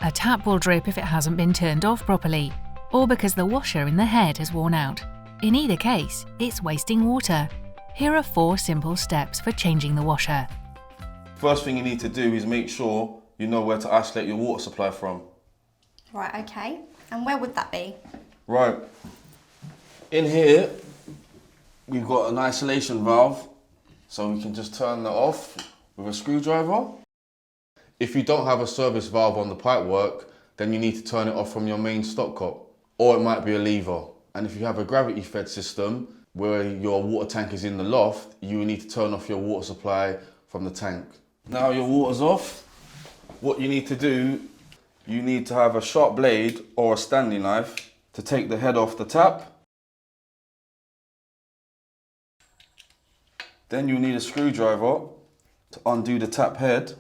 A tap will drip if it hasn't been turned off properly, or because the washer in the head has worn out. In either case, it's wasting water. Here are 4 simple steps for changing the washer. First thing you need to do is make sure you know where to isolate your water supply from. Right, okay. And where would that be? Right. In here, we've got an isolation valve, so we can just turn that off with a screwdriver. If you don't have a service valve on the pipework, then you need to turn it off from your main stopcock, or it might be a lever. And if you have a gravity fed system where your water tank is in the loft, you need to turn off your water supply from the tank. Now your water's off, what you need to do, you need to have a sharp blade or a Stanley knife to take the head off the tap. Then you need a screwdriver to undo the tap head.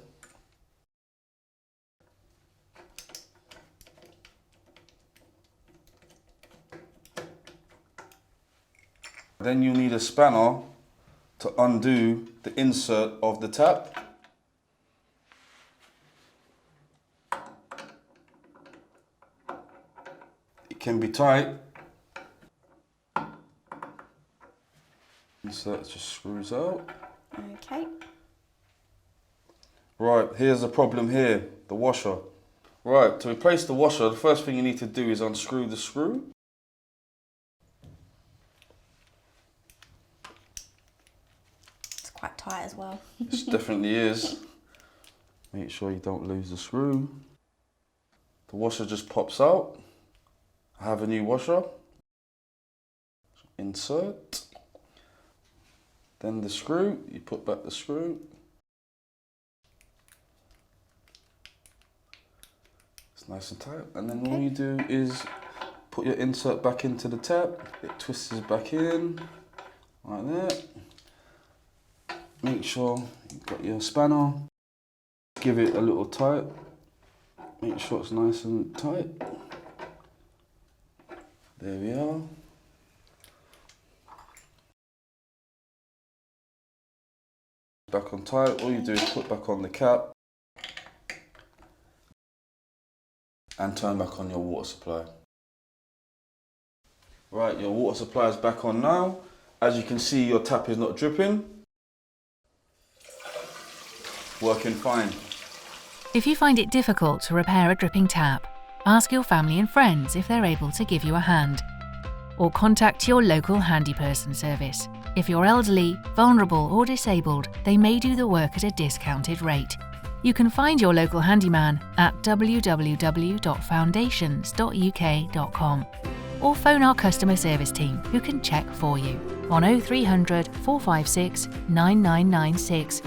Then you need a spanner to undo the insert of the tap. It can be tight. Insert just screws out. Okay. Right, here's the problem here, the washer. Right, to replace the washer, the first thing you need to do is unscrew the screw. It's quite tight as well. It definitely is. Make sure you don't lose the screw. The washer just pops out. I have a new washer. Insert. Then the screw, you put back the screw. It's nice and tight. And then all you do is put your insert back into the tap. It twists back in, like that. Make sure you've got your spanner. Give it a little tight. Make sure it's nice and tight. There we are. Back on tight, all you do is put back on the cap and turn back on your water supply. Right, your water supply is back on now. As you can see, your tap is not dripping. Working fine. If you find it difficult to repair a dripping tap, ask your family and friends if they're able to give you a hand. Or contact your local handyperson service. If you're elderly, vulnerable or disabled, they may do the work at a discounted rate. You can find your local handyman at www.foundations.uk.com or phone our customer service team who can check for you on 0300 456 9996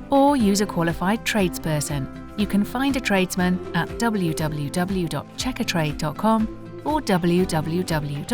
or use a qualified tradesperson. You can find a tradesman at www.checkatrade.com or www.yell.com.